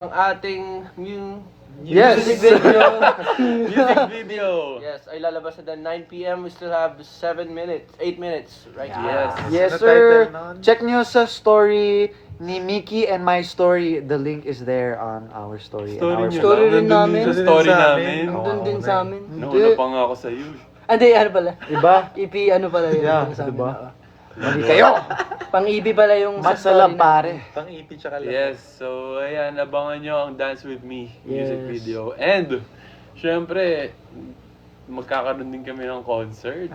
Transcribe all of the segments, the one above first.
ang ating new Yes. music video. Music video. Yes, ay lalabas na 9 p.m. We still have 8 minutes right Yes. Yes, Ano sir. title nun? Check nyo sa story ni Mickey and my story. The link is there on our story. and our Story rin namin. Sa story namin. Oo. Doon din na sa eh. amin. Nauna pa nga ako sa iyo. Hindi, ano pala? Diba? EP ano pala yun? Yeah, sa amin, diba? oo. Mali kayo. Pang EP pala yung sa Masalam story pare. Pang-ipi tsaka lang. Yes, so ayan, abangan nyo ang Dance With Me music Yes. video. And, syempre, magkakaroon din kami ng concert.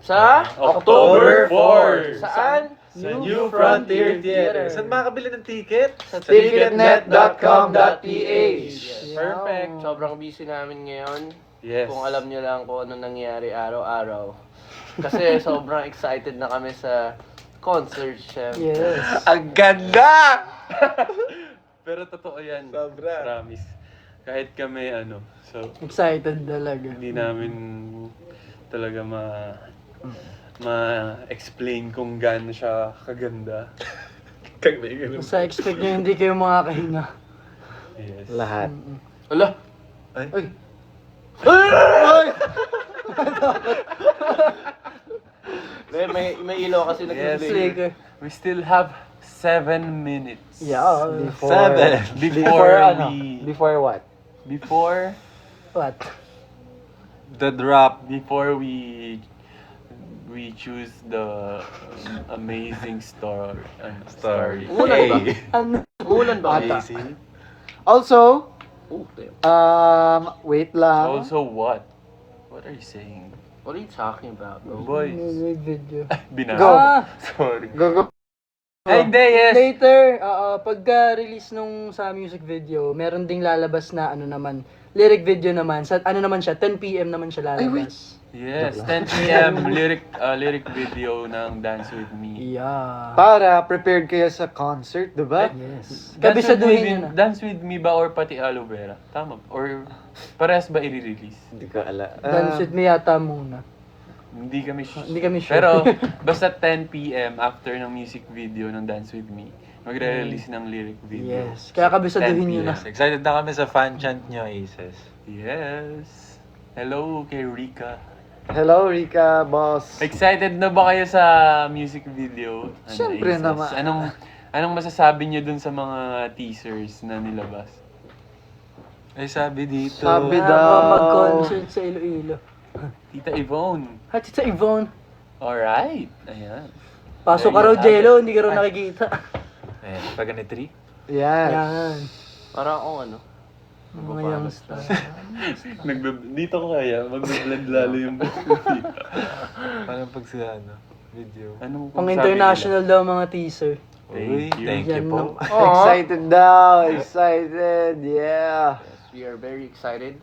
Sa October 4! Saan? Sa New Frontier Theater. Saan makakabili ng ticket? Sa Ticketnet.com.ph. Perfect. Sobrang busy namin ngayon. Yes. Kung alam nyo lang kung ano nangyari araw-araw. Kasi sobrang excited na kami sa concert, syempre. Yes. Ang ganda! Pero totoo yan. Sobra. Promise. Kahit kami, so, Excited talaga. hindi namin talaga ma-explain kung gaano siya kaganda. Kagbigan. Basta expect nyo hindi kayo makakahinga. Yes. Lahat. Ala! Ay. May ilaw kasi Yes. nag-flicker. We still have 7 minutes. Yeah. Before, Before ano? we- Before what? Before What? The drop. before we choose the amazing story. Umulan ba? Ano? Umulan ba? Ata. Also, wait lang. Also what? What are you saying? What are you talking about, bro? Boys. video. Binasa. Go. Sorry. Go, go. Ay, hindi, yes. Later, pagka-release nung sa music video, meron ding lalabas na lyric video naman. Sa ano naman siya, 10 PM naman siya lalabas. Yes, 10 p.m. lyric video ng Dance With Me. Yeah. Para prepared kayo sa concert, diba? Yes. Dance with, Kabisaduhin me, nyo na. Dance With Me ba or pati Aloe Vera? Tama. Or parehas ba i-release? Hindi ko alam. Dance with me yata muna. Hindi kami sure. Hindi kami sure. Pero basta 10 p.m. after ng music video ng Dance With Me, magre-release ng lyric video. Yes. Kaya kabisaduhin 10 nyo na. Yes, excited na kami sa fan chant nyo, Aces. Yes. Hello kay Rika. Hello, Rika, boss. Excited na ba kayo sa music video? Siyempre Aces? naman. Anong masasabi niyo dun sa mga teasers na nilabas? Ay, sabi dito. Sabi daw. Mag-concert sa Iloilo. Tita Yvonne. Hati sa Yvonne. Alright. Ayan. Pasok ka raw, Jello. Hindi ka raw nakikita. Eh, paganitri. Yan. Yan. Parang akong Mga youngster. Dito ko kaya, magbe-blend lalo yung Parang pag sa video. Anong Pang international daw mga teaser. Uy, Thank you. thank you Yan po. Excited daw. Excited. Yeah. Yes, we are very excited.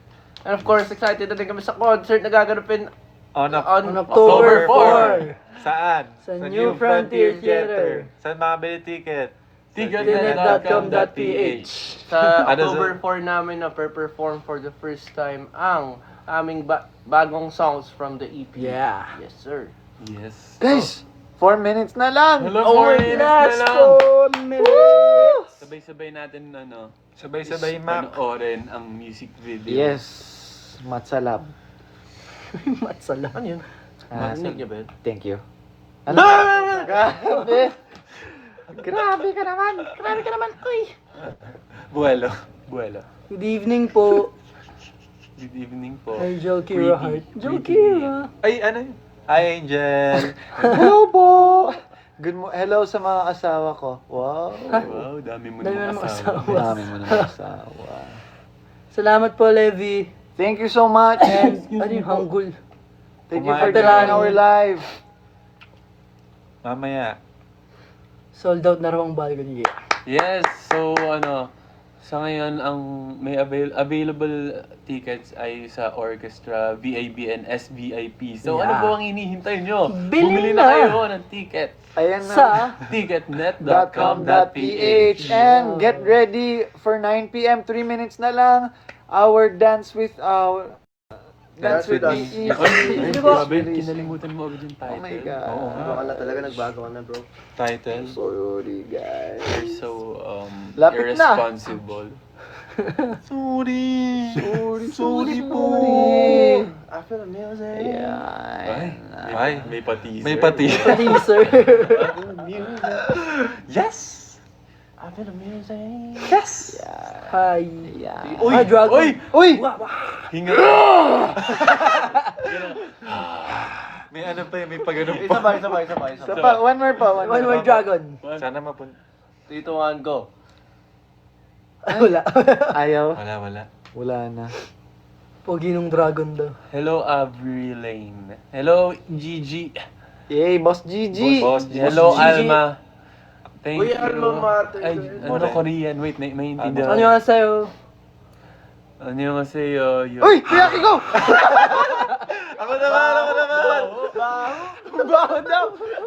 And of course, excited na din kami sa concert na gaganapin On on October 4 Saan? sa New Frontier Theater. Saan makabili ticket? Ticketnet.com.ph. Sa Ano October 4 namin na perform for the first time ang aming bagong songs from the EP. Yeah. Yes, sir. Yes. Guys, 4 minutes na lang. Hello, Oh, 4 minutes na last lang. 4 minutes! Sabay-sabay natin, Sabay-sabay, Mac. panoorin ang music video. Yes. Matsalap. Matsala. Ano yun? Narinig niyo ba yun? Thank you. Ano? Grabe. Grabe ka naman. Grabe ka naman, uy! Buwelo. Good evening po. Good evening po. Hi, Joe Kira Hart. Joe Kira. Ay, ano yun? Hi, Angel. Hello po. Hello sa mga asawa ko. Wow. Wow, dami mo Dami namang namang asawa. asawa. Dami mo na asawa. Salamat po, Levi. Thank you so much. And, ano yung hanggul? Thank you for Kumain joining ka. our live. Mamaya. Sold out na raw ang balcony. Yes, so sa ngayon ang may available tickets ay sa orchestra, VIB and SVIP. So Yeah. ano po ang hinihintay nyo? Bili Bumili na! na kayo ng ticket. Ayan Sa na. Ticketnet.com.ph. And get ready for 9 p.m. 3 minutes na lang. Our Dance with Dance with Me. Ay, Di ba? grabe, kinalimutan mo agad yung title. Oh my God. Oo nga. Wala talaga, nagbago ka na, bro. Title. Sorry, guys. You're so Lapit na. irresponsible. Sorry. Sorry po. I feel the music. Ay, may pati. may pati. Teaser. Yes! I feel the music. Yes! Hi. Uy! Dragon. Uy! Uy! Hinga. May ano pa yun, may pagano Isa pa. pa. Isa pa, one more pa, one One more. more dragon. Sana mapunta. 3, 2, 1, go. Wala. Ayaw. Wala. Wala na. Pogi nung dragon daw. Hello, Avery Lane. Hello, Gigi. Yay, Boss Gigi. Boss, Hello, Gigi. Alma. Thank Uy, you. Alma Mater. Ay, ano, Korean. Wait, may intindihan. Ano nga sa'yo? Ano yung sa'yo? Uy! Kuya Kiko! Ako naman! Baho daw!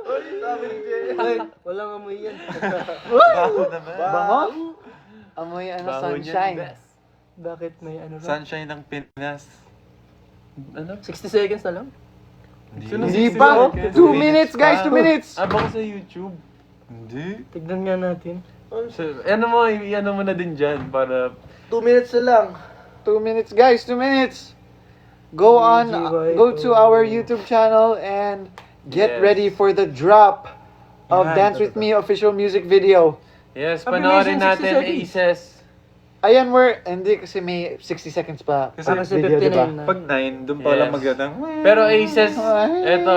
Uy, sabi ni Jay. Ay, walang amoy yan. Ako naman. Bango? Amoy ano, Baho niyan, sunshine. best. Bakit may ano ba? Sunshine ng Pinas. Ano? 60 seconds na lang? Hindi pa! 2 minutes, guys! 2 minutes! Ah, baka sa YouTube. Hindi. Tignan nga natin. So, ano mo na din dyan para 2 minutes na lang. 2 minutes, guys! 2 minutes! Go on, go to our YouTube channel and get Yes. ready for the drop of Yan, Dance With Me official music video. yes, Affirmation, panoorin 60 natin seconds. Aces. Ayan, hindi kasi may 60 seconds pa. Kasi Para sa video, 59 diba? na. Pag 9, doon pa lang Yes. magandang. Pero Aces, eto,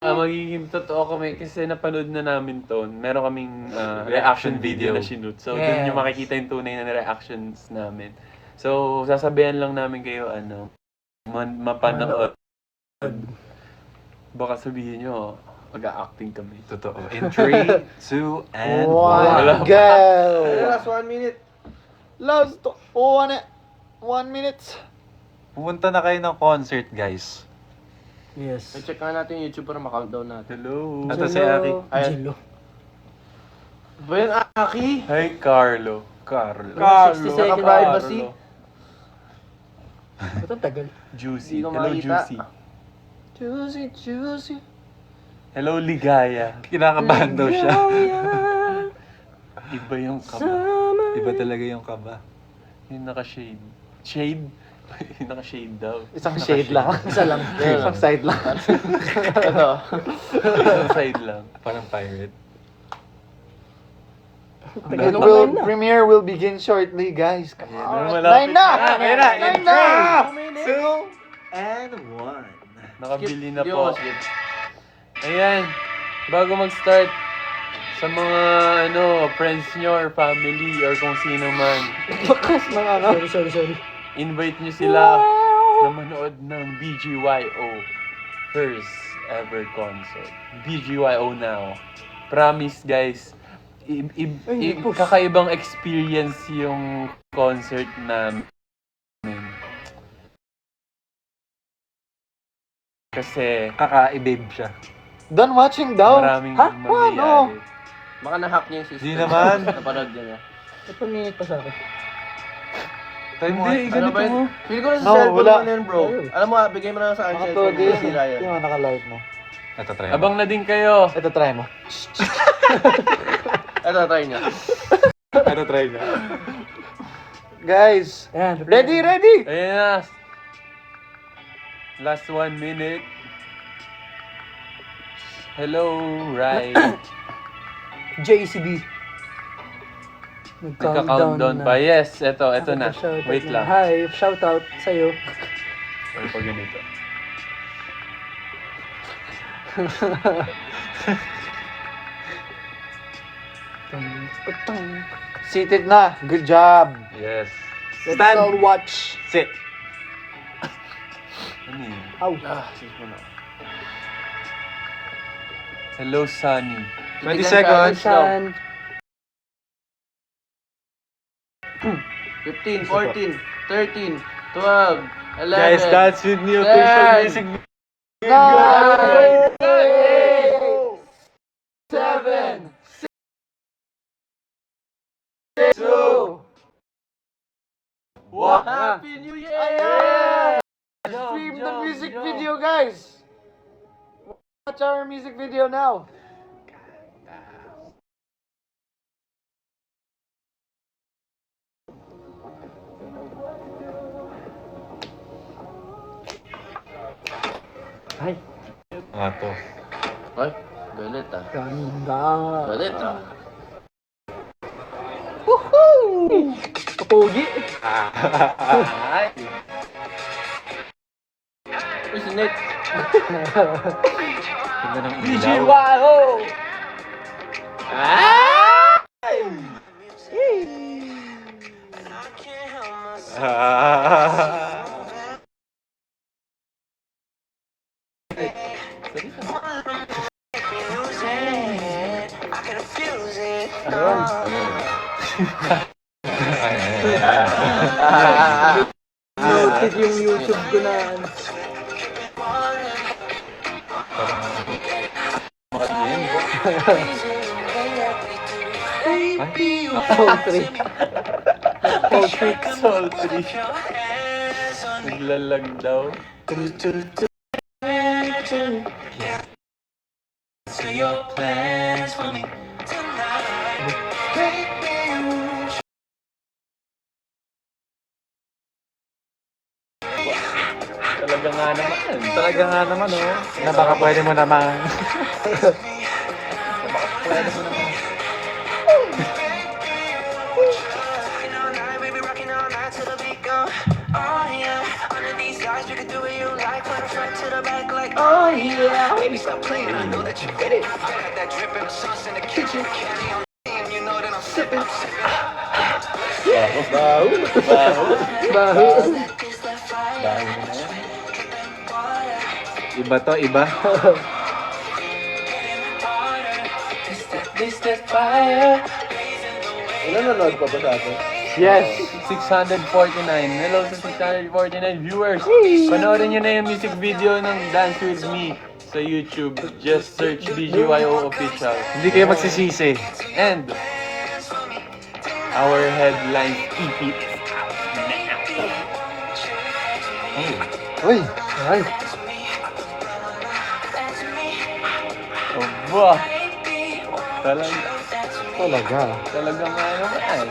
magiging totoo kami kasi napanood na namin to. Meron kaming reaction video na shoot. So, dun yung Yes. makikita yung tunay na reactions namin. So, sasabihan lang namin kayo, mapanood. Baka sabihin nyo, mag-a-acting kami. Totoo. In 3, 2, and 1. One, Ayun, go! last 1 minute. Last 1 minute. Pumunta na kayo ng concert, guys. Yes. I-check nga natin yung YouTube para ma-countdown natin. Hello. Ito si Aki. Ayan. Jello. Ba yan, Aki? Hi, Carlo. Carlo. 60 seconds. Naka-privacy. Ito tagal. Juicy. Hindi ko Hello, makita. Juicy. Juicy. Hello, Ligaya. Kinakabahan daw siya. Iba yung kaba. Iba talaga yung kaba. Yung naka-shade. Shade? Yung naka-shade daw. Isang shade lang. Isa lang. Isang side lang. Ito. Isang side lang. Parang pirate. Tagal nung Will online na. premiere will begin shortly, guys. Come Ayan, on. malapit Nine na! Ayan na. Nine na! 2 minutes. And 1. Nakabili na Hindi po. ako skip. Ayan. Bago mag-start, sa mga friends nyo or family or kung sino man, Bakas mga ano. Sorry. invite nyo sila na manood ng BGYO first ever concert. BGYO now. Promise guys, kakaibang experience yung concert namin. Kasi Kaka-babe siya. Done watching daw. maraming Ha? mangyayari. Baka na-hack niya yung system. Di naman. Napanood niya. Ito minute pa sa akin. Tayo mo. Hindi, Ano ganito ba yun? mo. Feel ko na sa No, cellphone wala. mo na yun, bro. Alam mo, bigay mo na lang sa akin Mga cellphone todo mo. yun. Sira yan. Yung naka-live mo. Ito, try mo. Abang na din kayo. Ito, try mo. Ito, try niya. Ito, try na. Guys, Ayan. ready? Ayan na. Last 1 minute. Hello, Rai. JCB. Nagka-countdown pa. Yes, ito na. Shoutout Wait na. lang. Hi, shoutout sa'yo. Or pag ganito. Seated na. Good job. Yes. Let's all watch. Sit. Ano yun? Ow. Cellphone na. Hello, Sunny. 20 Titignan seconds. sa akin, San. 15, 14, 13, 12, 11. Guys, that's with me official Ten. music. 9, 7. 2, Happy New Year! Ayan! Stream the music video, guys. Watch our music video now. Ay, To. Ay, galit ah. ganda. Galit ah. Woohoo! Kapogi. Uy, si Nate. Ganda ng DJ ilaw. Wow! Noted yung YouTube ko na ano. Poultry. Poultry. Sultry. Naglalag daw. Talaga nga naman. Talaga nga naman, oh. Na baka pwede mo naman. Oh yeah! Baho. Iba to, iba. Nanonood pa ba sa atin? Yes. 649. Hello sa 649 viewers. Panoorin nyo na yung music video ng Dance With Me sa YouTube. Just search BGYO Official. Hindi kayo magsisisi. And our headline EP. Uy! Ay. Aba! Talaga Talaga. nga naman.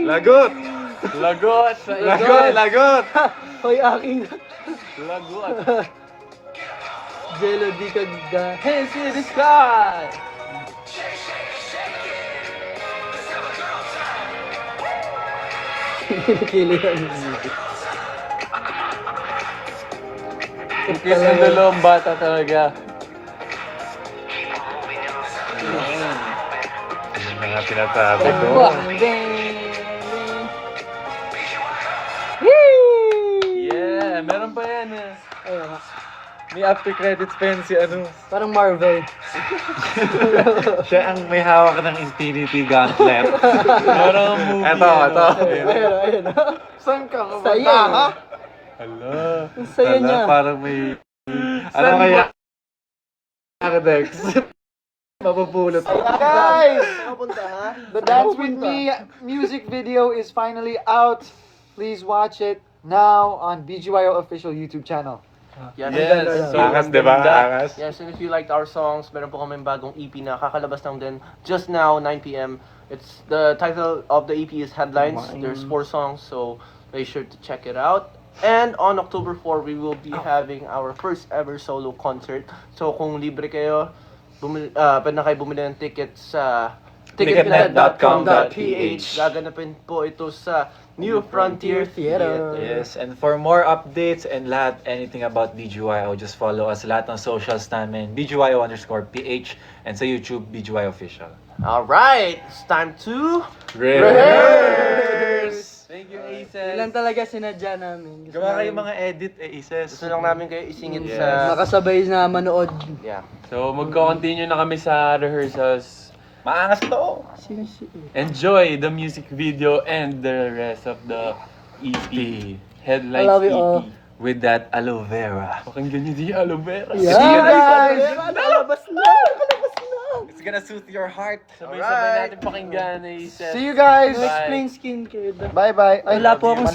Lagot! Lagot sa Lagot! Lagot! Hoy, aking Lagot. jello di kagda. Hands in the sky! Kinikili ang music. Kiss ng dalawang bata talaga. Yung mga sinasabi ko. Yeah, meron pa yan eh. Ayun nga. May after credits pa yan si ano. Parang Marvel. Siya ang may hawak ng Infinity Gauntlet. Parang movie. Ito. Ayun. Saan ka? Saya. Ha? Hala. Ang saya Ala, niya. parang may... Ano kaya? Dex. Mapupulot. Guys! Nakapunta ha? The Dance With Me music video is finally out. Please watch it now on BGYO official YouTube channel. Yes. Yes. Angas, di ba? ganda. Angas. Yes, and if you liked our songs, meron po kami bagong EP na kakalabas lang din just now, 9 p.m. It's the title of the EP is Headlines. There's 4 songs, so make sure to check it out. And on October 4, we will be having our first ever solo concert. So kung libre kayo, pwede na kayo bumili ng tickets sa ticketnet.com.ph. Gaganapin po ito sa New Frontier Theater. Yes, and for more updates and anything about BGYO, just follow us lahat ng socials namin, BGYO_PH, and sa YouTube, BGYO Official. Alright, it's time to Rehearse! Thank you, Yun Aces. lang talaga sinadya namin. Gusto Gawa kayo namin mga edit, Ises. gusto lang namin kayo isingit Yes. sa makasabay na manood. yeah. So, magko-continue na kami sa rehearsals. Maangas to! Sino si Enjoy the music video and the rest of the EP. Headlines I love you EP. all. With that aloe vera. Pakinggan niyo di aloe vera. Yeah. See you guys! Nalabas na! It's gonna soothe your heart. Sabay-sabay natin pakinggan, Aces. See you guys! No explain skincare. Bye-bye. Ay, Wala po akong